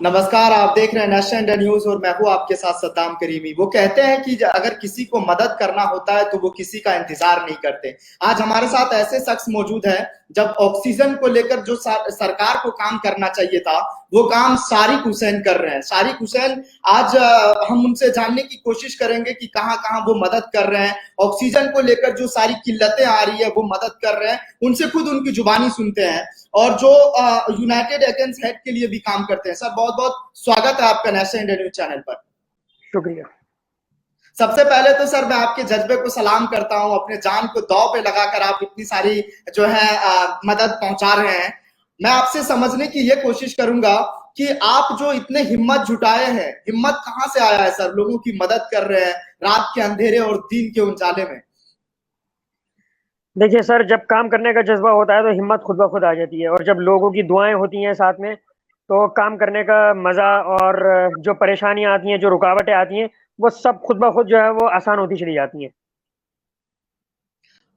नमस्कार। आप देख रहे हैं नेशनल इंडिया न्यूज और मैं हूं आपके साथ सद्दाम करीमी। वो कहते हैं कि अगर किसी को मदद करना होता है तो वो किसी का इंतजार नहीं करते। आज हमारे साथ ऐसे शख्स मौजूद हैं, जब ऑक्सीजन को लेकर जो सरकार को काम करना चाहिए था वो काम सारिक हुसैन कर रहे हैं। सारिक हुसैन आज हम उनसे जानने की कोशिश करेंगे कि कहां कहां वो मदद कर रहे हैं। ऑक्सीजन को लेकर जो सारी किल्लतें आ रही है वो मदद कर रहे हैं, उनसे खुद उनकी जुबानी सुनते हैं। और जो यूनाइटेड अगेंस्ट हेड के लिए भी काम करते हैं। सर, बहुत बहुत स्वागत है आपका नेशनल इंडिया न्यूज चैनल पर। शुक्रिया। सबसे पहले तो सर मैं आपके जज्बे को सलाम करता हूं, अपने जान को दांव पे लगाकर आप इतनी सारी जो है मदद पहुंचा रहे हैं। मैं आपसे समझने की ये कोशिश करूंगा कि आप जो इतने हिम्मत जुटाए हैं, हिम्मत कहां से आया है सर? लोगों की मदद कर रहे हैं रात के अंधेरे और दिन के उजाले में। देखिए सर, जब काम करने का जज्बा होता है तो हिम्मत खुद ब खुद आ जाती है, और जब लोगों की दुआएं होती हैं साथ में तो काम करने का मजा और जो परेशानियां आती हैं, जो रुकावटें आती हैं, वो सब खुद ब खुद जो है वो आसान होती चली जाती हैं।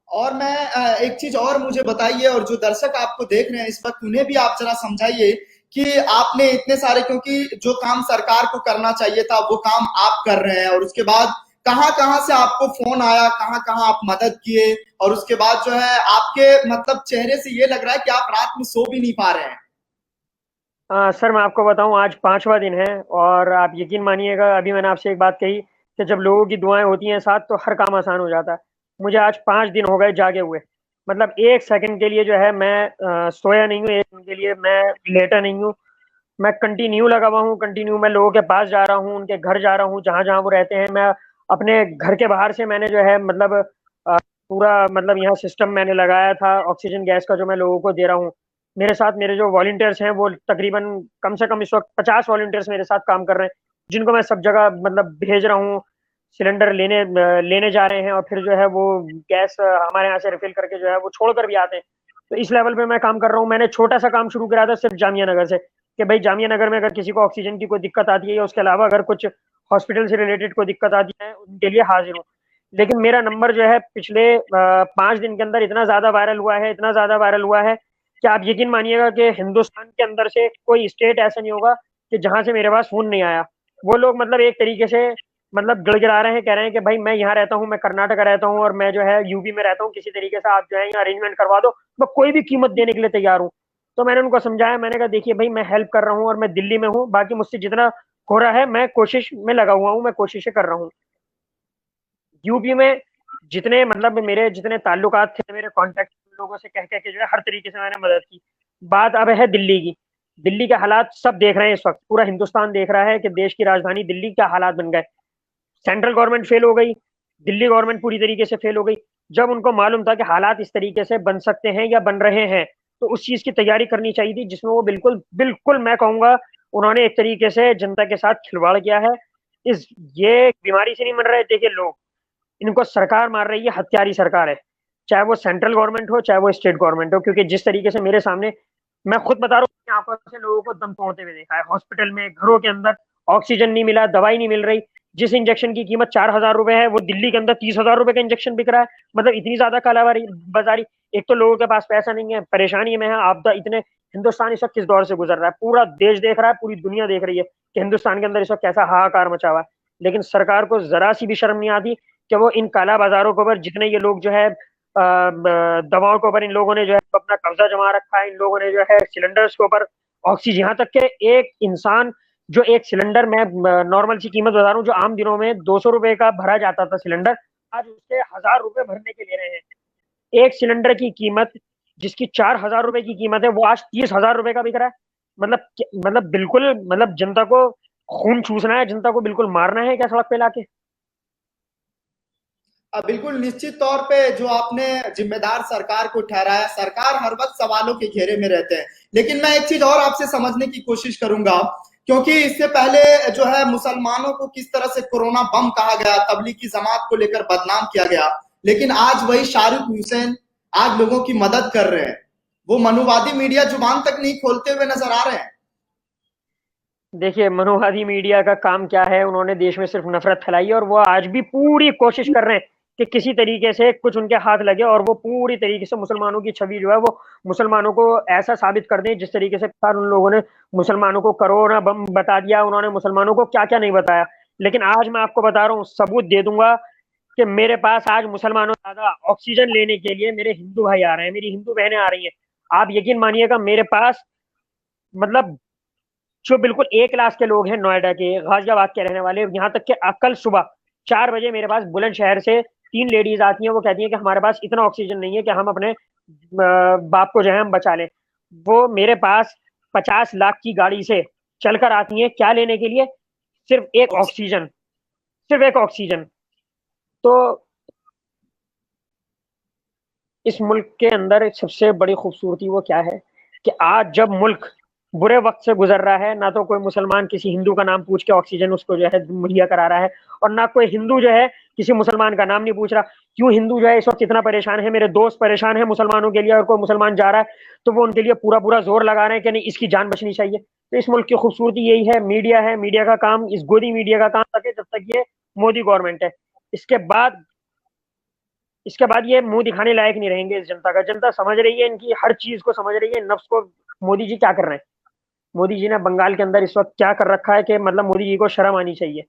और मैं एक चीज और मुझे बताइए, और जो दर्शक आपको देख रहे हैं इस वक्त उन्हें भी आप जरा समझाइए कि आपने इतने सारे, क्योंकि जो काम सरकार को करना चाहिए था वो काम आप कर रहे हैं, और उसके बाद कहां कहां से आपको फोन आया, कहां कहां आप मदद किए, और उसके बाद जो है आपके मतलब चेहरे से ये लग रहा है कि आप रात में सो भी नहीं पा रहे हैं। सर मैं आपको बताऊं, आज 5वां दिन है, और आप यकीन मानिएगा, अभी मैंने आपसे एक बात कही कि जब लोगों की दुआएं होती हैं साथ तो हर काम आसान हो जाता है। मुझे आज 5 दिन हो गए जागे हुए। मतलब एक सेकंड के लिए जो है मैं सोया नहीं हूँ, एक दिन के लिए मैं लेटा नहीं हूँ। मैं कंटिन्यू लगा हुआ हूँ, कंटिन्यू मैं लोगों के पास जा रहा हूँ, उनके घर जा रहा हूँ, जहाँ जहाँ वो रहते हैं। मैं अपने घर के बाहर से मैंने जो है मतलब पूरा मतलब यहाँ सिस्टम मैंने लगाया था ऑक्सीजन गैस का, जो मैं लोगों को दे रहा हूँ। मेरे साथ मेरे जो वॉलंटियर्स हैं वो तकरीबन कम से कम इस वक्त 50 वॉलंटियर्स मेरे साथ काम कर रहे हैं, जिनको मैं सब जगह मतलब भेज रहा हूँ। सिलेंडर लेने जा रहे हैं, और फिर जो है वो गैस हमारे यहाँ से रिफिल करके जो है वो छोड़ कर भी आते हैं। तो इस लेवल पे मैं काम कर रहा हूँ। मैंने छोटा सा काम शुरू करा था सिर्फ जामिया नगर से, कि भाई जामिया नगर में अगर किसी को ऑक्सीजन की कोई दिक्कत आती है या उसके अलावा अगर कुछ हॉस्पिटल से रिलेटेड कोई दिक्कत आती है, उनके लिए हाजिर हूँ। लेकिन मेरा नंबर जो है पिछले 5 दिन के अंदर इतना ज्यादा वायरल हुआ है, इतना ज्यादा वायरल हुआ है कि आप यकीन मानिएगा कि हिंदुस्तान के अंदर से कोई स्टेट ऐसा नहीं होगा कि जहां से मेरे पास फोन नहीं आया। वो लोग मतलब एक तरीके से मतलब गिड़गिड़ा रहे हैं, कह रहे हैं कि भाई मैं यहाँ रहता हूँ, मैं कर्नाटक रहता हूँ और मैं जो है यूपी में रहता हूँ, किसी तरीके से आप जो है यहाँ अरेंजमेंट करवा दो, मैं कोई भी कीमत देने के लिए तैयार हूँ। तो मैंने उनको समझाया, मैंने कहा देखिए भाई, मैं हेल्प कर रहा हूँ और मैं दिल्ली में हूँ, बाकी मुझसे जितना हो रहा है मैं कोशिश में लगा हुआ हूँ, मैं कोशिशें कर रहा हूँ। यूपी में जितने मतलब मेरे जितने ताल्लुकात थे, मेरे कॉन्टेक्ट लोगों से कह कह के जो है हर तरीके से मैंने मदद की। बात अब है दिल्ली की। दिल्ली के हालात सब देख रहे हैं इस वक्त, पूरा हिंदुस्तान देख रहा है कि देश की राजधानी दिल्ली क्या हालात बन गए। सेंट्रल गवर्नमेंट फेल हो गई, दिल्ली गवर्नमेंट पूरी तरीके से फेल हो गई। जब उनको मालूम था कि हालात इस तरीके से बन सकते हैं या बन रहे हैं, तो उस चीज की तैयारी करनी चाहिए थी, जिसमें वो बिल्कुल बिल्कुल मैं कहूंगा उन्होंने एक तरीके से जनता के साथ खिलवाड़ किया है। इस ये बीमारी से नहीं मर रहे, देखिए लोग, इनको सरकार मार रही है, हत्यारी सरकार है। चाहे वो सेंट्रल गवर्नमेंट हो, चाहे वो स्टेट गवर्नमेंट हो, क्योंकि जिस तरीके से मेरे सामने, मैं खुद बता रहा हूँ, यहाँ पर से लोगों को दम तोड़ते हुए देखा है, हॉस्पिटल में, घरों के अंदर ऑक्सीजन नहीं मिला, दवाई नहीं मिल रही। जिस इंजेक्शन की कीमत 4,000 रुपए है, वो दिल्ली के अंदर 30,000 रुपए का इंजेक्शन बिक रहा है। मतलब इतनी ज्यादा कालाबाजारी बाजारी। एक तो लोगों के पास पैसा नहीं है, परेशानी में है, आपदा इतने। हिंदुस्तान इस वक्त किस दौर से गुजर रहा है, पूरा देश देख रहा है, पूरी दुनिया देख रही है कि हिंदुस्तान के अंदर इस वक्त कैसा हाहाकार मचा हुआ है। लेकिन सरकार को जरा सी भी शर्म नहीं आती कि वो इन काला बाजारों के ऊपर, जितने ये लोग जो है दवाओं के ऊपर इन लोगों ने जो है अपना कब्जा जमा रखा है, इन लोगों ने जो है सिलेंडर्स के ऊपर ऑक्सीजन, यहाँ तक के एक इंसान जो एक सिलेंडर, मैं नॉर्मल सी कीमत बता रहा हूँ, जो आम दिनों में 200 रुपए का भरा जाता था सिलेंडर, आज उससे 1,000 रुपए भरने के ले रहे हैं। एक सिलेंडर की कीमत जिसकी 4,000 रुपए की कीमत है, वो आज 30,000 रुपए का बिक रहा है। मतलब बिल्कुल, मतलब जनता को खून चूसना है, जनता को बिल्कुल मारना है क्या सड़क पे लाके। बिल्कुल निश्चित तौर पे जो आपने जिम्मेदार सरकार को ठहराया, सरकार हर वक्त सवालों के घेरे में रहते हैं। लेकिन मैं एक चीज और आपसे समझने की कोशिश करूंगा, क्योंकि इससे पहले जो है मुसलमानों को किस तरह से कोरोना बम कहा गया, तबलीगी जमात को लेकर बदनाम किया गया, लेकिन आज वही शारिक हुसैन आज लोगों की मदद कर रहे हैं। वो मनुवादी मीडिया जुबान तक नहीं खोलते हुए नजर आ रहे हैं। देखिए, मनुवादी मीडिया का काम क्या है, उन्होंने देश में सिर्फ नफरत फैलाई है, और वो आज भी पूरी कोशिश कर रहे हैं कि किसी तरीके से कुछ उनके हाथ लगे और वो पूरी तरीके से मुसलमानों की छवि जो है वो मुसलमानों को ऐसा साबित कर दें, जिस तरीके से उन लोगों ने मुसलमानों को कोरोना बम बता दिया, उन्होंने मुसलमानों को क्या क्या नहीं बताया। लेकिन आज मैं आपको बता रहा हूँ, सबूत दे दूंगा कि मेरे पास आज मुसलमानों ज्यादा ऑक्सीजन लेने के लिए मेरे हिंदू भाई आ रहे हैं, मेरी हिंदू बहनें आ रही हैं। आप यकीन मानिएगा, मेरे पास मतलब जो बिल्कुल ए क्लास के लोग हैं, नोएडा के, गाजियाबाद के रहने वाले, यहाँ तक कि कल सुबह 4 बजे मेरे पास बुलंदशहर से 3 लेडीज आती हैं। वो कहती हैं कि हमारे पास इतना ऑक्सीजन नहीं है कि हम अपने बाप को जो है हम बचा लें। वो मेरे पास 50 लाख की गाड़ी से चलकर आती हैं, क्या लेने के लिए? सिर्फ एक ऑक्सीजन, सिर्फ एक ऑक्सीजन। तो इस मुल्क के अंदर सबसे बड़ी खूबसूरती वो क्या है कि आज जब मुल्क बुरे वक्त से गुजर रहा है, ना तो कोई मुसलमान किसी हिंदू का नाम पूछ के ऑक्सीजन उसको जो है मुहैया करा रहा है, और ना कोई हिंदू जो है किसी मुसलमान का नाम नहीं पूछ रहा। क्यों हिंदू जो है इस वक्त इतना परेशान है? मेरे दोस्त परेशान है मुसलमानों के लिए, और कोई मुसलमान जा रहा है तो वो उनके लिए पूरा पूरा जोर लगा रहे हैं कि नहीं, इसकी जान बचनी चाहिए। तो इस मुल्क की खूबसूरती यही है, मीडिया का काम, इस गोदी मीडिया का काम तक है जब तक ये मोदी गवर्नमेंट है। इसके बाद इसके बाद ये मुंह दिखाने लायक नहीं रहेंगे इस जनता का। जनता समझ रही है, इनकी हर चीज को समझ रही है, नफ्स को। मोदी जी क्या कर रहे हैं? मोदी जी ने बंगाल के अंदर इस वक्त क्या कर रखा है कि मतलब मोदी जी को शर्म आनी चाहिए।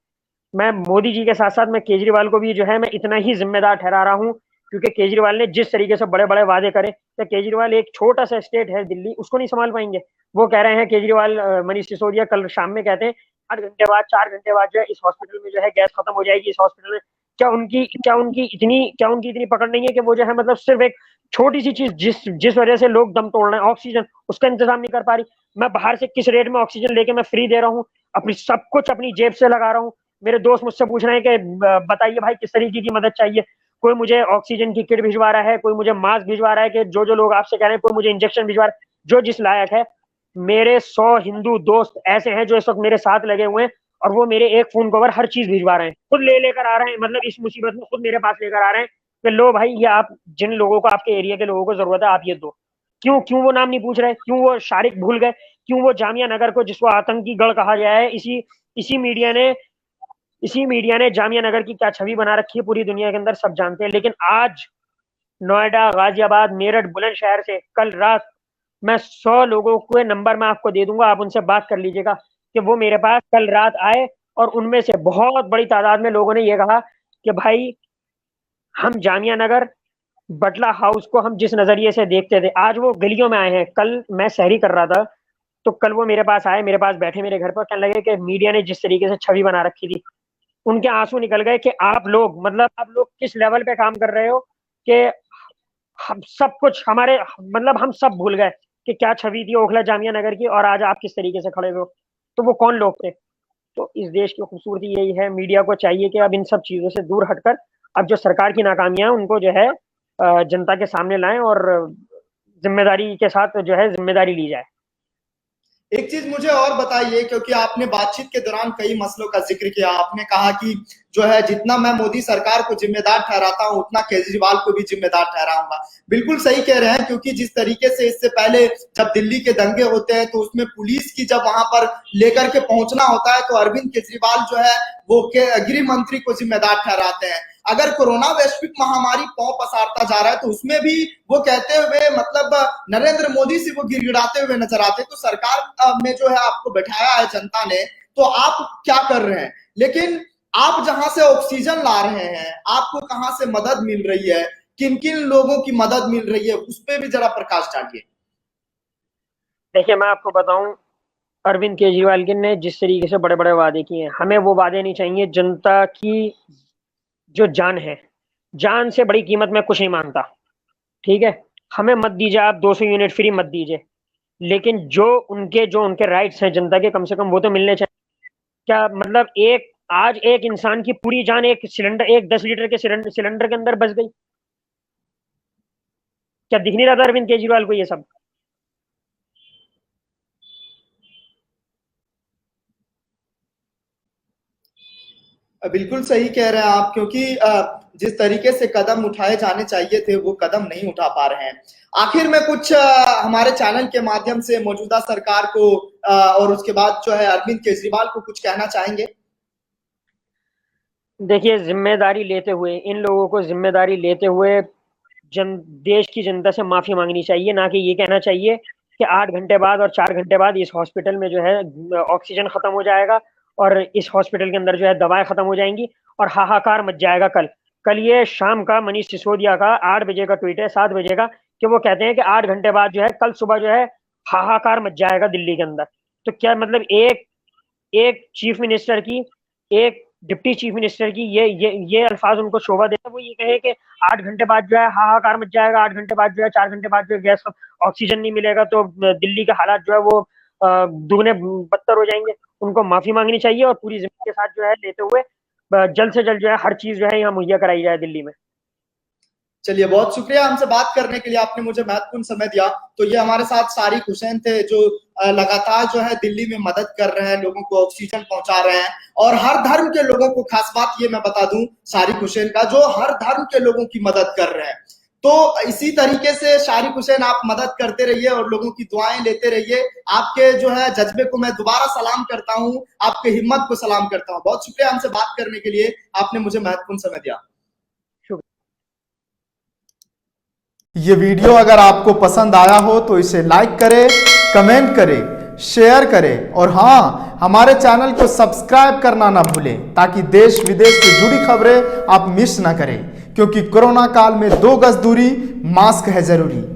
मैं मोदी जी के साथ साथ मैं केजरीवाल को भी जो है मैं इतना ही जिम्मेदार ठहरा रहा हूँ, क्योंकि केजरीवाल ने जिस तरीके से बड़े बड़े वादे करे, तो केजरीवाल एक छोटा सा स्टेट है दिल्ली, उसको नहीं संभाल पाएंगे। वो कह रहे हैं केजरीवाल, मनीष सिसोदिया कल शाम में कहते हैं 8 घंटे बाद, 4 घंटे बाद जो है इस हॉस्पिटल में जो है गैस खत्म हो जाएगी, इस हॉस्पिटल में। क्या उनकी इतनी पकड़ नहीं है कि वो जो है मतलब सिर्फ एक छोटी सी चीज जिस जिस वजह से लोग दम तोड़ रहे हैं, ऑक्सीजन, उसका इंतजाम नहीं कर पा रही। मैं बाहर से किस रेट में ऑक्सीजन लेके मैं फ्री दे रहा हूँ, अपनी सब कुछ अपनी जेब से लगा रहा हूँ। मेरे दोस्त मुझसे पूछ रहे हैं कि बताइए भाई किस तरीके की मदद चाहिए। कोई मुझे ऑक्सीजन की किट भिजवा रहा है, कोई मुझे मास्क भिजवा रहा है, कि जो जो लोग आपसे कह रहे हैं, कोई मुझे इंजेक्शन भिजवा रहा है, जो जिस लायक है। मेरे 100 हिंदू दोस्त ऐसे हैं जो इस वक्त मेरे साथ लगे हुए हैं, और वो मेरे एक फोन कवर हर चीज भिजवा रहे हैं, खुद ले लेकर आ रहे हैं, मतलब इस मुसीबत में खुद मेरे पास लेकर आ रहे हैं कि लो भाई, ये आप जिन लोगों को, आपके एरिया के लोगों को जरूरत है, आप ये दो। क्यों क्यों वो नाम नहीं पूछ रहे? क्यों वो शारिक भूल गए? क्यों वो जामिया नगर को, जिसको आतंकी गढ़ कहा गया है, इसी मीडिया ने इसी मीडिया ने जामिया नगर की क्या छवि बना रखी है पूरी दुनिया के अंदर सब जानते हैं। लेकिन आज नोएडा, गाजियाबाद, मेरठ, बुलंदशहर से कल रात मैं 100 लोगों के नंबर में आपको दे दूंगा, आप उनसे बात कर लीजिएगा कि वो मेरे पास कल रात आए, और उनमें से बहुत बड़ी तादाद में लोगों ने ये कहा कि भाई, हम जामिया नगर, बटला हाउस को हम जिस नजरिए से देखते थे, आज वो गलियों में आए हैं। कल मैं सहरी कर रहा था, तो कल वो मेरे पास आए, मेरे पास बैठे मेरे घर पर, कहने लगे कि मीडिया ने जिस तरीके से छवि बना रखी थी, उनके आंसू निकल गए कि आप लोग किस लेवल पे काम कर रहे हो कि हम सब कुछ हमारे, मतलब हम सब भूल गए कि क्या छवि थी ओखला जामिया नगर की, और आज आप किस तरीके से खड़े हो। तो वो कौन लोग थे? तो इस देश की खूबसूरती यही है, मीडिया को चाहिए कि अब इन सब चीजों से दूर हटकर अब जो सरकार की नाकामियां हैं उनको जो है जनता के सामने लाएं, और जिम्मेदारी के साथ जो है जिम्मेदारी ली जाए। एक चीज मुझे और बताइए, क्योंकि आपने बातचीत के दौरान कई मसलों का जिक्र किया। आपने कहा कि जो है जितना मैं मोदी सरकार को जिम्मेदार ठहराता हूं, उतना केजरीवाल को भी जिम्मेदार ठहराऊंगा। बिल्कुल सही कह रहे हैं, क्योंकि जिस तरीके से इससे पहले जब दिल्ली के दंगे होते हैं तो उसमें पुलिस की जब वहां पर लेकर के पहुंचना होता है, तो अरविंद केजरीवाल जो है वो गृह मंत्री को जिम्मेदार ठहराते हैं। अगर कोरोना वैश्विक महामारी पांव पसारता जा रहा है, तो उसमें भी वो कहते हुए, मतलब नरेंद्र मोदी से वो गिड़गिड़ाते हुए नजर आते। तो सरकार में जो है आपको बैठाया है जनता ने, तो आप क्या कर रहे हैं? लेकिन आप जहां से ऑक्सीजन ला रहे हैं, आपको कहां से मदद मिल रही है, किन किन लोगों की मदद मिल रही है, उस पर भी जरा प्रकाश डालिए। देखिए, मैं आपको बताऊं, अरविंद केजरीवाल ने जिस तरीके से बड़े बड़े वादे किए हैं, हमें वो वादे नहीं चाहिए। जनता की जो जान है, जान से बड़ी कीमत में कुछ नहीं मानता, ठीक है? हमें मत दीजिए आप 200 यूनिट फ्री मत दीजिए, लेकिन जो उनके राइट्स हैं जनता के, कम से कम वो तो मिलने चाहिए। क्या मतलब, आज एक इंसान की पूरी जान एक सिलेंडर, एक 10 लीटर के सिलेंडर के अंदर बच गई। क्या दिख नहीं रहा था अरविंद केजरीवाल को ये सब? बिल्कुल सही कह रहे हैं आप, क्योंकि जिस तरीके से कदम उठाए जाने चाहिए थे वो कदम नहीं उठा पा रहे हैं। आखिर में कुछ हमारे चैनल के माध्यम से मौजूदा सरकार को और उसके बाद जो है अरविंद केजरीवाल को कुछ कहना चाहेंगे? देखिए, मैं आपको बताऊं, अरविंद केजरीवाल ने जिस तरीके से बड़े बड़े वादे किए हैं, हमें वो वादे नहीं चाहिए। जनता की जो जान है, जान से बड़ी कीमत में कुछ नहीं मानता, ठीक है? देखिए, जिम्मेदारी लेते हुए इन लोगों को जिम्मेदारी लेते हुए देश की जनता से माफी मांगनी चाहिए, ना कि ये कहना चाहिए कि 8 घंटे बाद और 4 घंटे बाद इस हॉस्पिटल में जो है ऑक्सीजन खत्म हो जाएगा और इस हॉस्पिटल के अंदर जो है दवाएं खत्म हो जाएंगी और हाहाकार मच जाएगा। कल ये शाम का मनीष सिसोदिया का 8 बजे का ट्वीट है, 7 बजे का, कि वो कहते हैं कि 8 घंटे बाद जो है कल सुबह जो है हाहाकार मच जाएगा दिल्ली के अंदर। तो क्या मतलब एक एक चीफ मिनिस्टर की, एक डिप्टी चीफ मिनिस्टर की ये अल्फाज उनको शोभा देता है? वो ये कहे कि 8 घंटे बाद जो है हाहाकार मच जाएगा, 8 घंटे बाद जो है, 4 घंटे बाद जो है गैस ऑक्सीजन नहीं मिलेगा तो दिल्ली का हालात जो है वो दुगने बदतर हो जाएंगे। उनको माफी मांगनी चाहिए और पूरी जिम्मेदारी के साथ जो है लेते हुए जल्द से जल्द जो है हर चीज जो है यहाँ मुहैया कराई जाए दिल्ली में। चलिए, बहुत शुक्रिया हमसे बात करने के लिए, आपने मुझे महत्वपूर्ण समय दिया। तो ये हमारे साथ शारिक हुसैन थे, जो लगातार जो है दिल्ली में मदद कर रहे हैं, लोगों को ऑक्सीजन पहुंचा रहे हैं और हर धर्म के लोगों को, खास बात ये मैं बता दूं शारिक हुसैन का, जो हर धर्म के लोगों की मदद कर रहे हैं। तो इसी तरीके से शारिक हुसैन आप मदद करते रहिए और लोगों की दुआएं लेते रहिए। आपके जो है जज्बे को मैं दोबारा सलाम करता हूं, आपके हिम्मत को सलाम करता हूं। बहुत शुक्रिया हमसे बात करने के लिए, आपने मुझे महत्वपूर्ण समय दिया। ये वीडियो अगर आपको पसंद आया हो तो इसे लाइक करें, कमेंट करें, शेयर करें और हाँ, हमारे चैनल को सब्सक्राइब करना ना भूलें ताकि देश विदेश से जुड़ी खबरें आप मिस ना करें, क्योंकि कोरोना काल में 2 गज दूरी, मास्क है जरूरी।